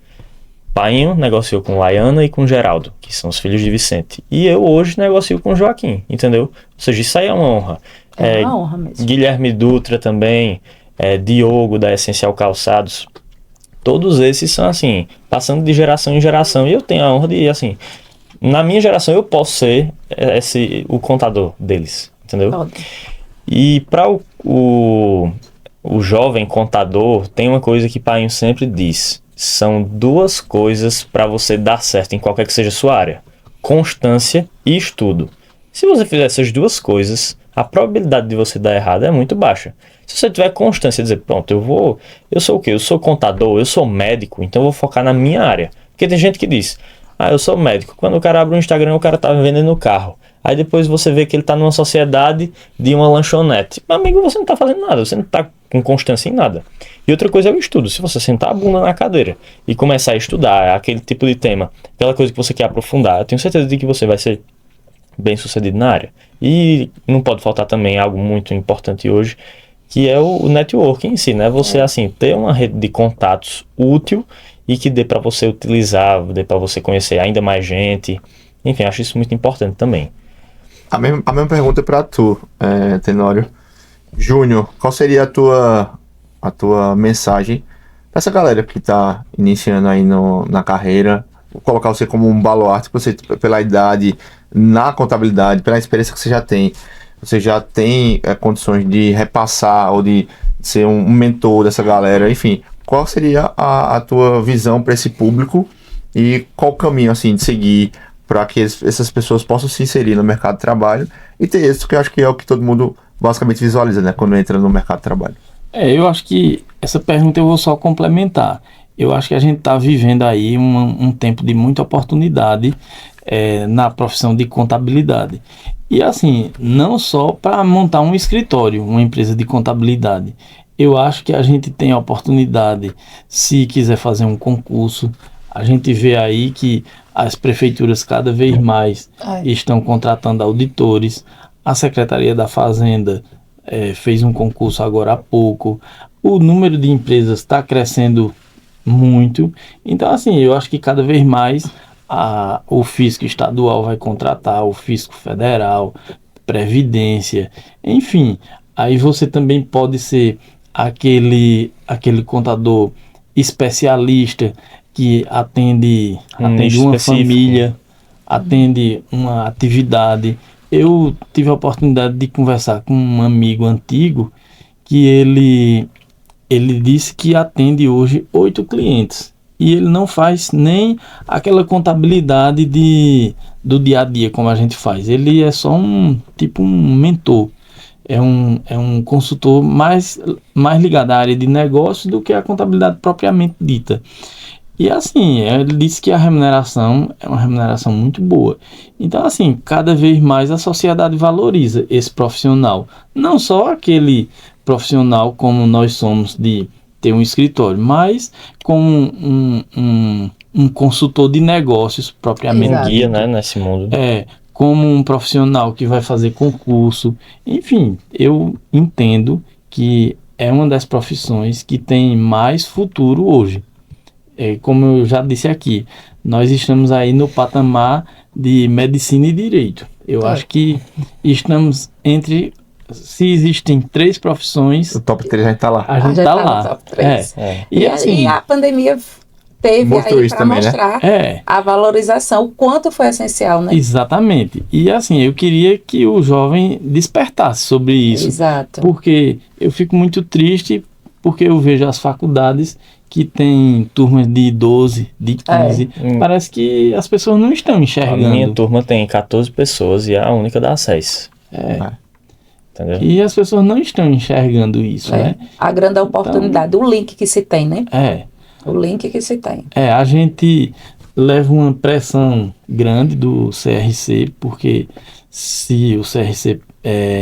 Painho negociou com Laiana e com Geraldo, que são os filhos de Vicente. E eu hoje negocio com Joaquim, entendeu? Ou seja, isso aí é uma honra. É uma honra mesmo. Guilherme Dutra também, Diogo da Essencial Calçados. Todos esses são assim, passando de geração em geração. E eu tenho a honra de, assim, na minha geração eu posso ser o contador deles, entendeu? Ótimo. E para o jovem contador tem uma coisa que Painho sempre diz. São duas coisas para você dar certo em qualquer que seja a sua área: constância e estudo. Se você fizer essas duas coisas, a probabilidade de você dar errado é muito baixa. Se você tiver constância e dizer, pronto, eu sou o quê? Eu sou contador, eu sou médico, então eu vou focar na minha área. Porque tem gente que diz, eu sou médico. Quando o cara abre um Instagram, o cara tá vendendo carro. Aí depois você vê que ele tá numa sociedade de uma lanchonete. Meu amigo, você não tá fazendo nada, você não tá com constância em nada. E outra coisa é o estudo. Se você sentar a bunda na cadeira e começar a estudar aquele tipo de tema, aquela coisa que você quer aprofundar, eu tenho certeza de que você vai ser bem sucedido na área. E não pode faltar também algo muito importante hoje, que é o networking em si, né? Você, assim, ter uma rede de contatos útil e que dê para você utilizar, dê para você conhecer ainda mais gente. Enfim, acho isso muito importante também. A mesma pergunta para tu, Tenório. Júnior, qual seria a tua mensagem para essa galera que está iniciando aí na carreira? Vou colocar você como um baluarte, você, pela idade, na contabilidade, pela experiência que você já tem condições de repassar ou de ser um mentor dessa galera, enfim. Qual seria a tua visão para esse público e qual o caminho assim, de seguir para que essas pessoas possam se inserir no mercado de trabalho e ter isso, que eu acho que é o que todo mundo basicamente visualiza, né, quando entra no mercado de trabalho? Eu acho que essa pergunta eu vou só complementar. Eu acho que a gente está vivendo aí um tempo de muita oportunidade na profissão de contabilidade. E assim, não só para montar um escritório, uma empresa de contabilidade. Eu acho que a gente tem a oportunidade, se quiser fazer um concurso. A gente vê aí que as prefeituras cada vez mais estão contratando auditores. A Secretaria da Fazenda fez um concurso agora há pouco. O número de empresas está crescendo muito. Então, assim, eu acho que cada vez mais o fisco estadual vai contratar, o fisco federal, previdência, enfim. Aí você também pode ser aquele contador especialista que atende uma família, atende uma atividade. Eu tive a oportunidade de conversar com um amigo antigo que ele disse que atende hoje 8 clientes e ele não faz nem aquela contabilidade do dia a dia como a gente faz. Ele é só um mentor, é um consultor mais ligado à área de negócio do que a contabilidade propriamente dita. E assim, ele disse que a remuneração é uma remuneração muito boa. Então assim, cada vez mais a sociedade valoriza esse profissional. Não só aquele profissional como nós somos de ter um escritório, mas como um consultor de negócios propriamente. Um guia, né, nesse mundo. Como um profissional que vai fazer concurso. Enfim, eu entendo que é uma das profissões que tem mais futuro hoje. Como eu já disse aqui, nós estamos aí no patamar de medicina e direito. Eu acho que estamos se existem 3 profissões... O top 3 a gente está lá. A gente está lá. No top 3. E a pandemia teve aí para mostrar a valorização, o quanto foi essencial, né? Exatamente. E assim, eu queria que o jovem despertasse sobre isso. Exato. Porque eu fico muito triste, porque eu vejo as faculdades que tem turmas de 12, de 15. Parece que as pessoas não estão enxergando. A minha turma tem 14 pessoas e a única dá 6. Entendeu? E as pessoas não estão enxergando isso, né? A grande oportunidade, o link que se tem, né? O link que se tem. A gente leva uma pressão grande do CRC, porque se o CRC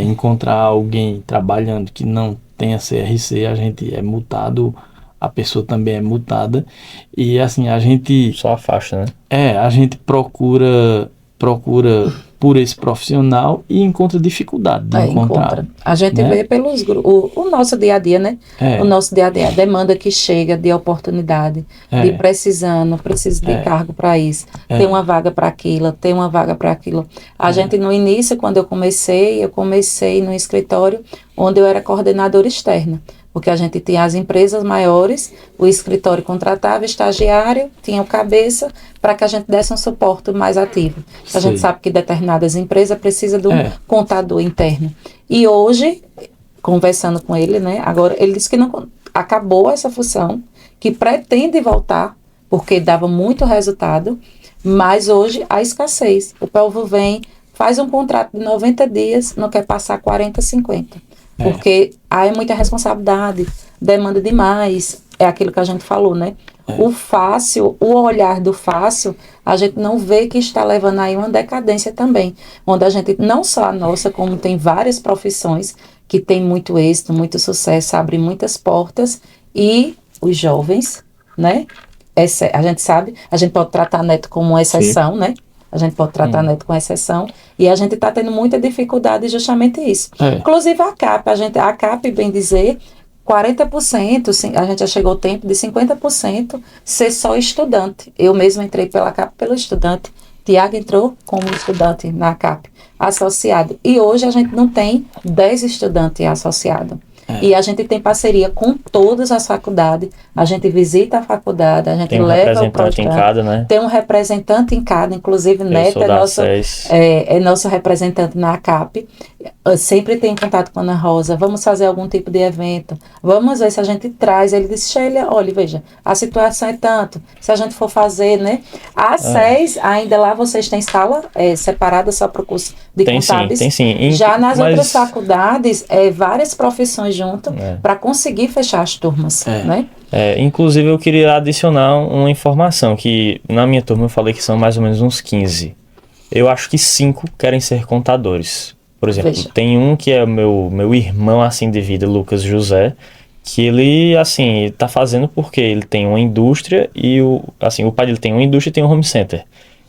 encontrar alguém trabalhando que não tenha CRC, a gente é multado, a pessoa também é multada. E assim, a gente... Só afasta, né? A gente procura por esse profissional e encontra dificuldade de encontrar. A gente vê pelos grupos, o nosso dia a dia, né? O nosso dia a dia, a demanda que chega de oportunidade, de precisando, preciso de cargo para isso, tem uma vaga para aquilo, tem uma vaga para aquilo. A gente no início, quando eu comecei no escritório onde eu era coordenadora externa. Porque a gente tinha as empresas maiores, o escritório contratava estagiário, tinha o cabeça, para que a gente desse um suporte mais ativo. A gente sabe que determinadas empresas precisam de um contador interno. E hoje, conversando com ele, né? Agora, ele disse que não acabou essa função, que pretende voltar, porque dava muito resultado, mas hoje há escassez. O povo vem, faz um contrato de 90 dias, não quer passar 40, 50. Porque há muita responsabilidade, demanda demais, é aquilo que a gente falou, né? O fácil, o olhar do fácil, a gente não vê que está levando aí uma decadência também, onde a gente, não só a nossa, como tem várias profissões que tem muito êxito, muito sucesso, abrem muitas portas, e os jovens, né? A gente sabe, a gente pode tratar neto como uma exceção, né? A gente pode tratar neto com exceção, e a gente está tendo muita dificuldade justamente isso. Inclusive a CAP, a CAP, bem dizer, 40%, a gente já chegou ao tempo de 50% ser só estudante. Eu mesmo entrei pela CAP pelo estudante, Tiago entrou como estudante na CAP, associado. E hoje a gente não tem 10 estudantes associados. E a gente tem parceria com todas as faculdades, a gente visita a faculdade, a gente leva o projeto. Tem um representante em cada, né? Tem um representante em cada, inclusive Neto é nosso representante na ACAP. Sempre tem contato com a Ana Rosa, vamos fazer algum tipo de evento, vamos ver se a gente traz. Ele disse, Sheila, olha, veja, a situação é tanto, se a gente for fazer, né? Às 6, ainda lá vocês têm sala separada só para o curso de contábeis? Tem sim. Já nas outras faculdades, várias profissões junto para conseguir fechar as turmas, né? Inclusive eu queria adicionar uma informação, que na minha turma eu falei que são mais ou menos uns 15. Eu acho que 5 querem ser contadores. Por exemplo, tem um que é meu irmão assim de vida, Lucas José, que ele assim tá fazendo porque ele tem uma indústria e o pai dele tem uma indústria e tem um home center.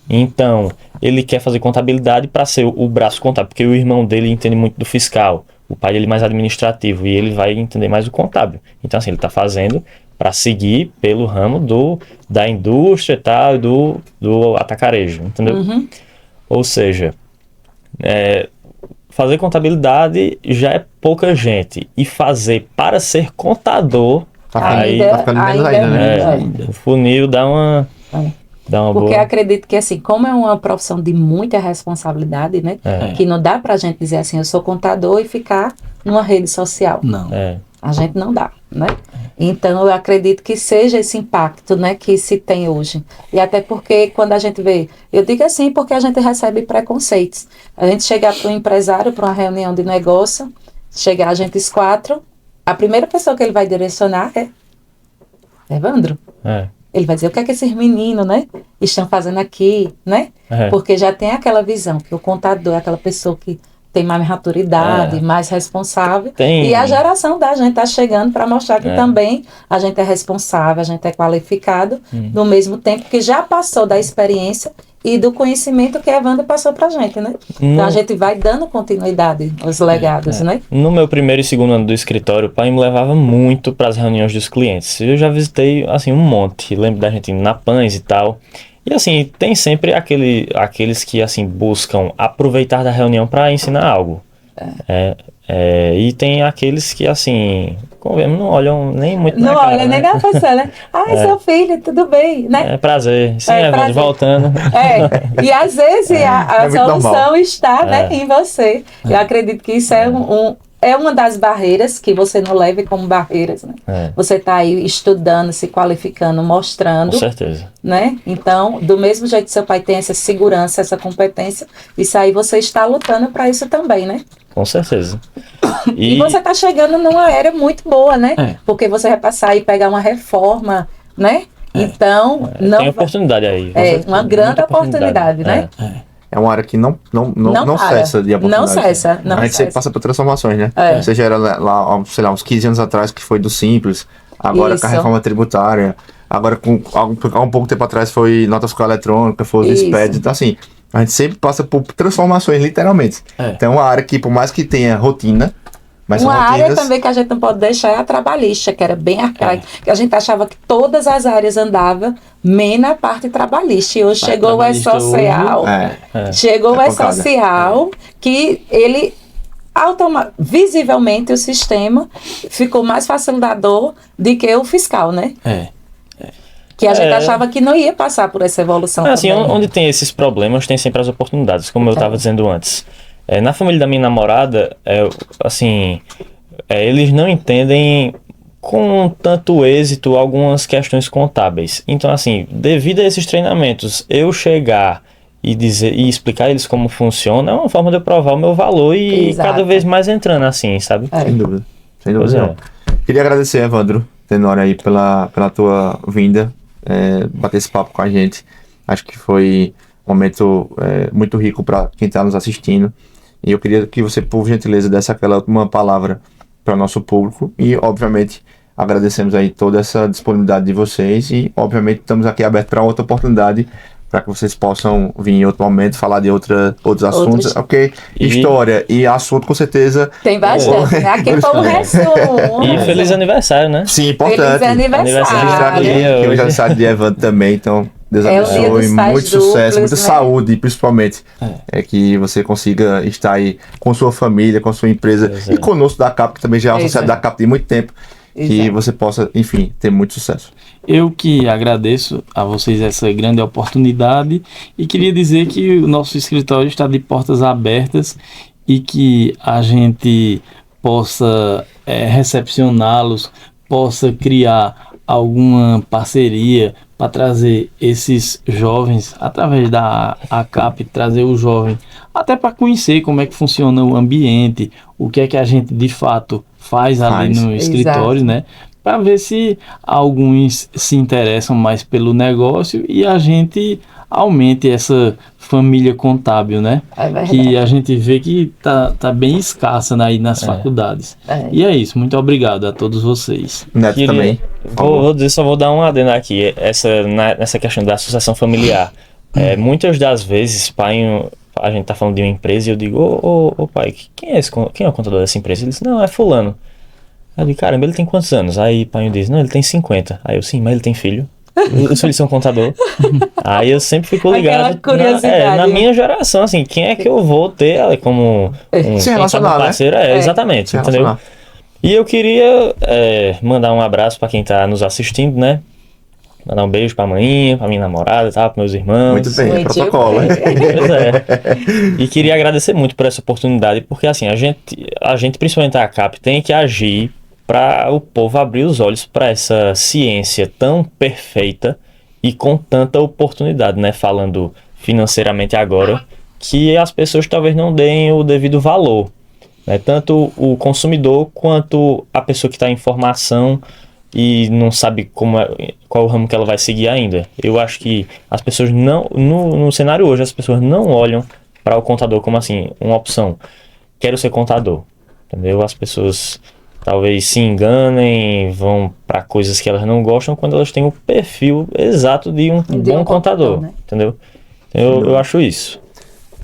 Então, ele quer fazer contabilidade para ser o braço contábil, porque o irmão dele entende muito do fiscal, o pai dele mais administrativo e ele vai entender mais o contábil. Então, assim, ele está fazendo para seguir pelo ramo da indústria e tal, do atacarejo, entendeu? Ou seja, fazer contabilidade já é pouca gente, e fazer para ser contador, aí tá ficando menos ainda, né? O funil dá uma porque acredito que, assim, como é uma profissão de muita responsabilidade, né? Que não dá pra gente dizer assim, eu sou contador e ficar numa rede social. Não. A gente não dá, né? Então, eu acredito que seja esse impacto, né, que se tem hoje. E até porque, quando a gente vê... Eu digo assim porque a gente recebe preconceitos. A gente chega para um empresário, para uma reunião de negócio, chegar a gente os 4, a primeira pessoa que ele vai direcionar é Evandro. Ele vai dizer, o que é que esses meninos, né, estão fazendo aqui, né? Porque já tem aquela visão que o contador é aquela pessoa que tem mais maturidade, mais responsável. E a geração da gente está chegando para mostrar que também a gente é responsável, a gente é qualificado, no mesmo tempo que já passou da experiência e do conhecimento que a Evandro passou para a gente, né? Então a gente vai dando continuidade aos legados, né? No meu primeiro e segundo ano do escritório, o pai me levava muito para as reuniões dos clientes. Eu já visitei, assim, um monte. Lembro da gente indo na Pães e tal. E assim, tem sempre aqueles que assim buscam aproveitar da reunião para ensinar algo. E tem aqueles que assim, não olham nem muito não na cara. Não olham nem na pessoa, né? Seu filho, tudo bem, né? Prazer. Sim, Evandro, voltando. E às vezes a solução está, né, em você. Eu acredito que isso é uma das barreiras, que você não leve como barreiras, né? Você está aí estudando, se qualificando, mostrando. Com certeza. Né? Então, do mesmo jeito que seu pai tem essa segurança, essa competência, isso aí você está lutando para isso também, né? Com certeza. E você está chegando numa era muito boa, né? Porque você vai passar e pegar uma reforma, né? Então, tem oportunidade aí. Uma grande oportunidade, né? É uma área que não cessa de oportunidade. Não cessa. A gente sempre passa por transformações, né? Você já era lá, sei lá, uns 15 anos atrás, que foi do Simples, agora com a reforma tributária, agora há um pouco tempo atrás foi nota fiscal eletrônica, foi o SPED. Então, assim, a gente sempre passa por transformações, literalmente. Então, é uma área que, por mais que tenha rotina, mas uma área também que a gente não pode deixar é a trabalhista, que era bem arcaica, que a gente achava que todas as áreas andavam, menos a parte trabalhista. E hoje chegou o E-Social, chegou o E-Social, que ele, visivelmente, o sistema ficou mais facilitador do que o fiscal, né? Que a gente achava que não ia passar por essa evolução. Assim, onde tem esses problemas, tem sempre as oportunidades, como eu estava dizendo antes. Na família da minha namorada, assim, eles não entendem com tanto êxito algumas questões contábeis. Então, assim, devido a esses treinamentos, eu chegar e dizer e explicar a eles como funciona é uma forma de eu provar o meu valor e Exato. cada vez mais entrando assim, sabe? Sem dúvida. Sem Pois dúvida. é. Queria agradecer, Evandro Tenório, aí pela tua vinda, bater esse papo com a gente. Acho que foi um momento muito rico para quem está nos assistindo. E eu queria que você, por gentileza, desse aquela última palavra para o nosso público. E, obviamente, agradecemos aí toda essa disponibilidade de vocês. E, obviamente, estamos aqui abertos para outra oportunidade, para que vocês possam vir em outro momento, falar de outros assuntos. Ok, história e assunto, com certeza. Tem bastante, né? Aqui foi um resumo. E feliz aniversário, né? Sim, importante. Feliz aniversário. Registrar aqui, que Hoje. hoje é aniversário de Evandro também, então Deus É o dia abençoe, dos pais muito sucesso, duplos, muita né? saúde, principalmente, que você consiga estar aí com sua família, com sua empresa Pois é. e conosco da CAP, que também já é uma Exato. sociedade da CAP de muito tempo, que Exato. você possa, enfim, ter muito sucesso. Eu que agradeço a vocês essa grande oportunidade e queria dizer que o nosso escritório está de portas abertas e que a gente possa recepcioná-los, possa criar alguma parceria para trazer esses jovens, através da ACAP, trazer o jovem, até para conhecer como é que funciona o ambiente, o que é que a gente de fato faz ali no escritório, Exato. né? Para ver se alguns se interessam mais pelo negócio e a gente aumente essa família contábil, né? É verdade. Que a gente vê que tá bem escassa aí nas faculdades. É. E é isso, muito obrigado a todos vocês. Neto Queria- também. Vou dizer, só vou dar um adendo aqui, nessa questão da associação familiar. Muitas das vezes, a gente tá falando de uma empresa e eu digo, ô pai, quem é o contador dessa empresa? Ele disse, não, é fulano. Aí eu digo, caramba, ele tem quantos anos? Aí o pai diz, não, ele tem 50. Aí eu, sim, mas ele tem filho? Os filhos são contador? Aí eu sempre fico ligado Aquela curiosidade, na né? minha geração, assim, quem é que eu vou ter como Se relacionar, né? parceiro? Exatamente, Se entendeu? relacionar. E eu queria mandar um abraço pra quem tá nos assistindo, né? Mandar um beijo pra mãinha, pra minha namorada, tá? Pros meus irmãos. Muito bem, Muito protocolo. bem. Pois é. E queria agradecer muito por essa oportunidade, porque assim, a gente principalmente a CAP, tem que agir para o povo abrir os olhos para essa ciência tão perfeita e com tanta oportunidade, né? Falando financeiramente agora, que as pessoas talvez não deem o devido valor, né? Tanto o consumidor quanto a pessoa que está em formação e não sabe qual o ramo que ela vai seguir ainda. Eu acho que as pessoas no cenário hoje, as pessoas não olham para o contador como assim, uma opção. Quero ser contador, entendeu? As pessoas talvez se enganem, vão para coisas que elas não gostam quando elas têm o perfil exato de um bom contador, né? entendeu? Eu acho isso.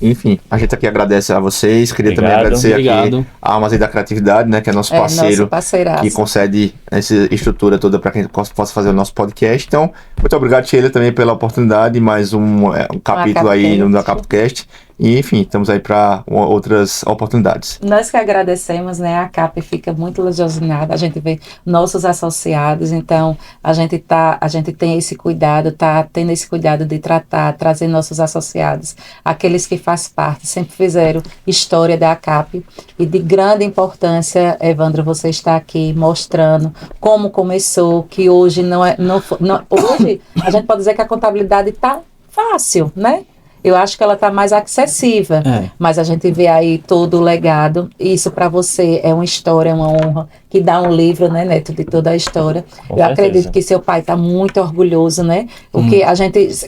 Enfim, a gente aqui agradece a vocês. Queria também Obrigado, agradecer obrigado. aqui a Almas aí da Criatividade, né? Que é nosso É, parceiro. nosso parceiraço. Que concede essa estrutura toda para quem possa fazer o nosso podcast. Então, muito obrigado, Sheila, também pela oportunidade. Mais um capítulo aí no CapCast. E, enfim, estamos aí para outras oportunidades. Nós que agradecemos, né? A CAP fica muito elogiada, a gente vê nossos associados, então a gente tem esse cuidado, tá tendo esse cuidado de trazer nossos associados, aqueles que fazem parte, sempre fizeram história da CAP e de grande importância. Evandro, você está aqui mostrando como começou, que hoje hoje a gente pode dizer que a contabilidade está fácil, né? Eu acho que ela está mais acessível, mas a gente vê aí todo o legado. Isso para você é uma história, é uma honra, que dá um livro, né, Neto, de toda a história. Com Eu certeza. acredito que seu pai está muito orgulhoso, né? Porque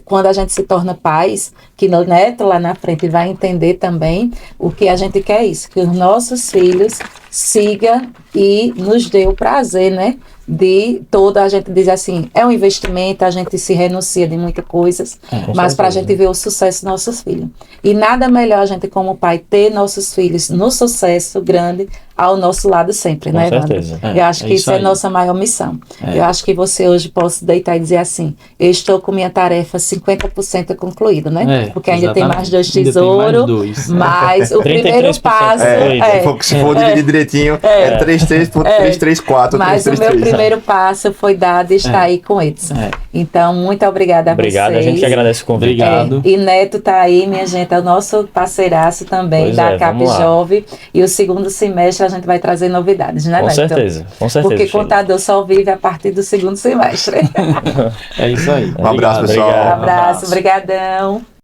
quando a gente se torna pais, que o Neto lá na frente vai entender também, o que a gente quer é isso, que os nossos filhos sigam e nos dê o prazer, né? A gente diz assim, é um investimento, a gente se renuncia de muitas coisas, Com mas para a certeza. gente ver o sucesso dos nossos filhos. E nada melhor a gente, como pai, ter nossos filhos no sucesso grande ao nosso lado sempre, Com né, Evandro? certeza. Eu acho que É isso isso é aí. nossa maior missão. Eu acho que você hoje pode deitar e dizer assim, eu estou com minha tarefa 50% concluída, né? Porque ainda tem mais 2 tesouros, mas o primeiro 33% passo Se for dividir direitinho, é 33.334. mas o meu primeiro passo foi dado e está aí com Edson. Então, muito obrigada a Obrigado, vocês. a gente que agradece o convite. Obrigado. E Neto tá aí, minha gente, é o nosso parceiraço também Pois da é, CAP vamos lá. Jovem. E o segundo semestre a gente vai trazer novidades, né, Com Neto? certeza, com certeza. Porque Sheila. contador só vive a partir do segundo semestre. É isso aí. Um abraço, Obrigado, pessoal. Um obrigado. abraço, brigadão.